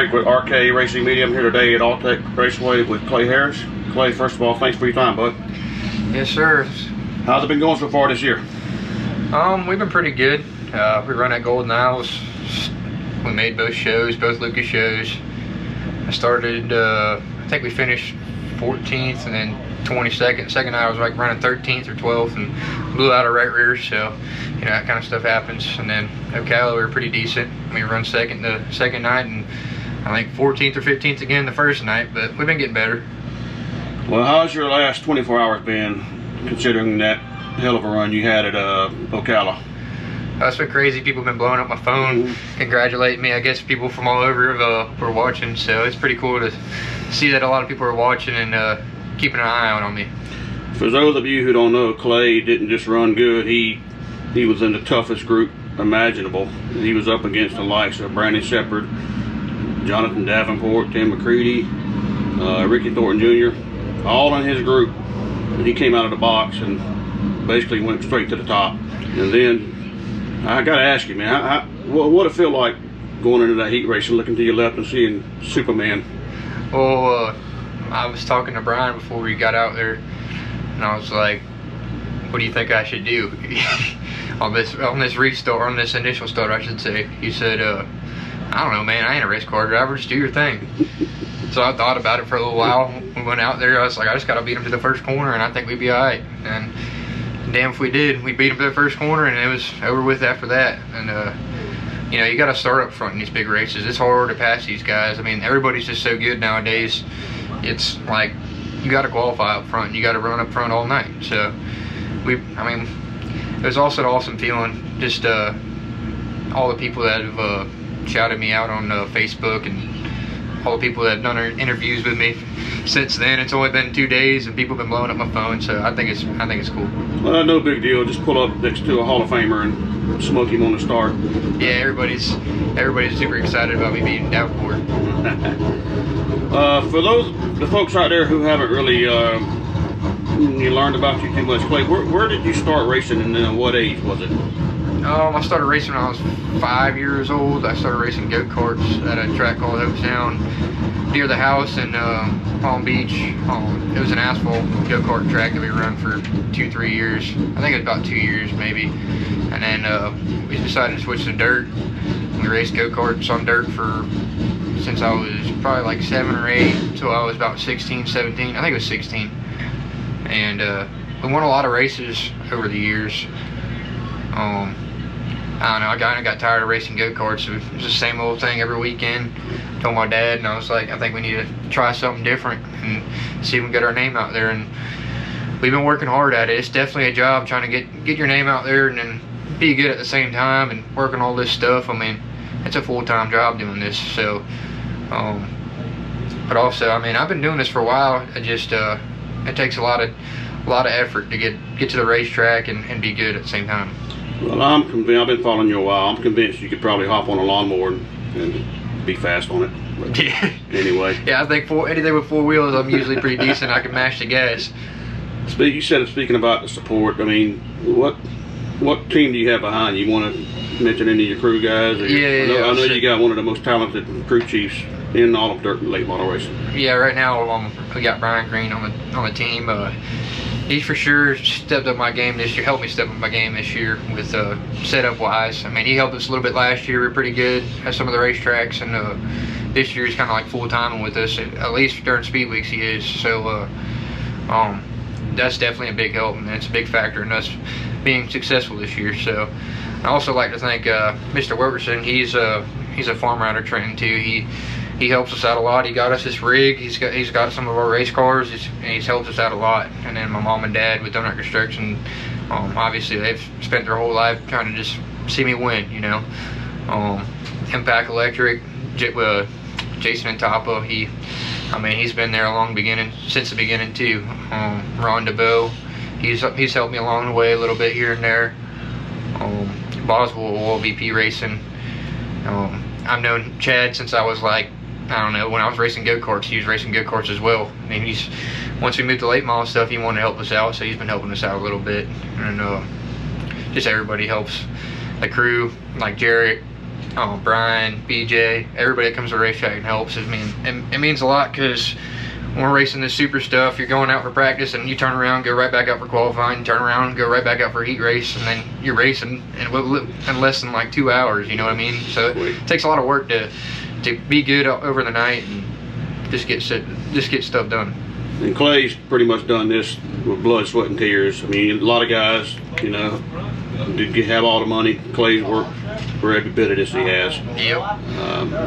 Drake with RK Racing Media. I'm here today at Alltech Raceway with Clay Harris. Clay, first of all, thanks for your time, bud. Yes, sir. How's it been going so far this year? We've been pretty good. We run at Golden Isles. We made both shows, both Lucas shows. I started, I think we finished 14th and then 22nd. Second night I was like running 13th or 12th and blew out a right rear, so you know that kind of stuff happens. And then Ocala, we were pretty decent. We run second the second night and I think 14th or 15th again the first night, but we've been getting better. Well, how's your last 24 hours been, considering that hell of a run you had at Ocala? That's been crazy. People have been blowing up my phone, congratulating me. I guess people from all over were watching, so it's pretty cool to see that a lot of people are watching and keeping an eye out on me. For those of you who don't know, Clay didn't just run good. He was in the toughest group imaginable. He was up against the likes of Brandon Shepard, Jonathan Davenport, Tim McCready, Ricky Thornton Jr., all in his group. And he came out of the box and basically went straight to the top. And then I got to ask you, man, what did it feel like going into that heat race and looking to your left and seeing Superman? Well, I was talking to Brian before we got out there, and I was like, "What do you think I should do on this restart, on this initial start, I should say?" He said, "I don't know, man. I ain't a race car driver. Just do your thing." So I thought about it for a little while. We went out there. I was like, I just got to beat him to the first corner, and I think we'd be all right. And damn if we did. We beat him to the first corner, and it was over with after that. And you know, you got to start up front in these big races. It's hard to pass these guys. I mean, everybody's just so good nowadays. It's like you got to qualify up front. You got to run up front all night. So I mean, it was also an awesome feeling. Just all the people that have shouted me out on Facebook, and all the people that have done interviews with me since then. It's only been 2 days, and people have been blowing up my phone. So I think it's cool. Well, no big deal. Just pull up next to a Hall of Famer and smoke him on the start. Yeah, everybody's super excited about me beating Davenport. For the folks out there who haven't really you learned about you too much, Clay, where did you start racing, and what age was it? I started racing when I was 5 years old. I started racing go-karts at a track called Oaktown near the house in Palm Beach. It was an asphalt go-kart track that we run for 2-3 years. I think it was about 2 years maybe. And then we decided to switch to dirt. We raced go-karts on dirt since I was probably like 7 or 8 until I was about 16, 17. I think it was 16. And we won a lot of races over the years. I don't know, I kind of got tired of racing go-karts. It was the same old thing every weekend. Told my dad, and I was like, I think we need to try something different and see if we can get our name out there. And we've been working hard at it. It's definitely a job trying to get your name out there and then be good at the same time and working all this stuff. I mean, it's a full-time job doing this. So, but also, I mean, I've been doing this for a while. It takes a lot of effort to get to the racetrack and be good at the same time. Well, I'm convinced. I've been following you a while. I'm convinced you could probably hop on a lawnmower and be fast on it. But yeah. Anyway. Yeah, I think anything with 4 wheels, I'm usually pretty decent. I can mash the gas. You said, speaking about the support, I mean, what team do you have behind you? You want to mention any of your crew guys? I know you got one of the most talented crew chiefs in all of dirt and late model racing. Yeah, right now we got Brian Green on the team. He for sure stepped up my game this year, helped me step up my game this year with setup wise. I mean, he helped us a little bit last year. We were pretty good at some of the racetracks, and this year he's kind of like full time with us. At least during speed weeks he is. So that's definitely a big help, and it's a big factor in us being successful this year. So I also like to thank Mr. Wilkerson. He's a farmer out of Trenton too. He helps us out a lot. He got us this rig. He's got some of our race cars. He's helped us out a lot. And then my mom and dad with Donut Construction, obviously they've spent their whole life trying to just see me win, you know. Impact Electric, Jason and Tapa, he's been there since the beginning too. Ron DeBow, he's helped me along the way a little bit here and there. Boswell Oil VP Racing. I've known Chad since I was like, I don't know, when I was racing go-karts. He was racing go-karts as well. I mean, once we moved to late model stuff, he wanted to help us out, so he's been helping us out a little bit. And just everybody helps. The crew, like Jarrett, Brian, BJ, everybody that comes to the racetrack and helps. It means a lot because when we're racing this super stuff, you're going out for practice and you turn around, go right back out for qualifying, turn around, go right back out for a heat race, and then you're racing in less than like 2 hours. You know what I mean? So it takes a lot of work to be good over the night and just get stuff done. And Clay's pretty much done this with blood, sweat, and tears. I mean, a lot of guys, you know, have all the money. Clay's worked for every bit of this he has. Yep.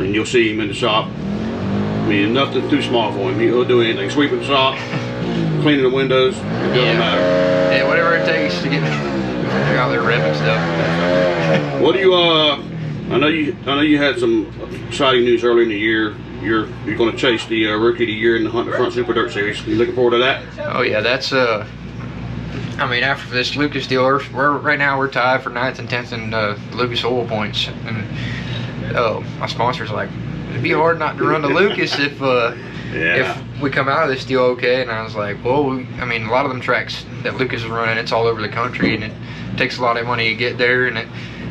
And you'll see him in the shop. I mean, nothing too small for him. He'll do anything. Sweeping the shop, cleaning the windows. It doesn't matter. Yeah, whatever it takes to get out there ripping stuff. What do you? I know you had some exciting news earlier in the year. You're going to chase the Rookie of the Year in the Hunt Front Super Dirt Series. You looking forward to that? Oh yeah, that's I mean, after this Lucas deal, right now we're tied for 9th and 10th in Lucas oil points, and my sponsor's like, it'd be hard not to run to Lucas if we come out of this deal okay. And I was like, well, I mean, a lot of them tracks that Lucas is running, it's all over the country, and it takes a lot of money to get there, and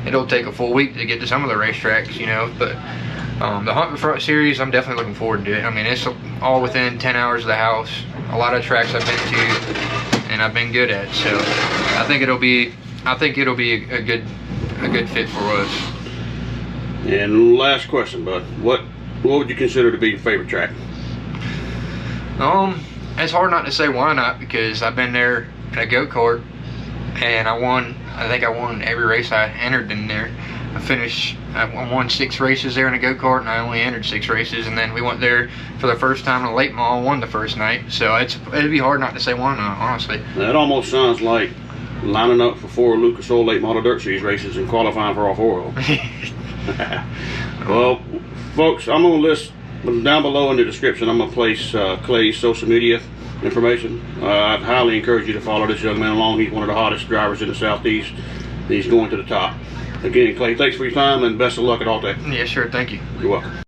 it'll take a full week to get to some of the racetracks, you know. But the Hunt Front Series, I'm definitely looking forward to it. I mean, it's all within 10 hours of the house. A lot of tracks I've been to and I've been good at, so I think it'll be a good fit for us. And last question, bud. What would you consider to be your favorite track? It's hard not to say why not, because I've been there in a go-kart and I think I won every race I entered in there. I won 6 races there in a go-kart, and I only entered 6 races, and then we went there for the first time in a late model, won the first night, so it'd be hard not to say why not, honestly. That almost sounds like lining up for 4 Lucas Oil Late Model Dirt Series races and qualifying for all 4 of them. Well, folks, I'm going to list down below in the description, I'm going to place Clay's social media information. I'd highly encourage you to follow this young man along. He's one of the hottest drivers in the Southeast. He's going to the top. Again, Clay, thanks for your time and best of luck at Alltech. Yeah, sure, thank you. You're welcome.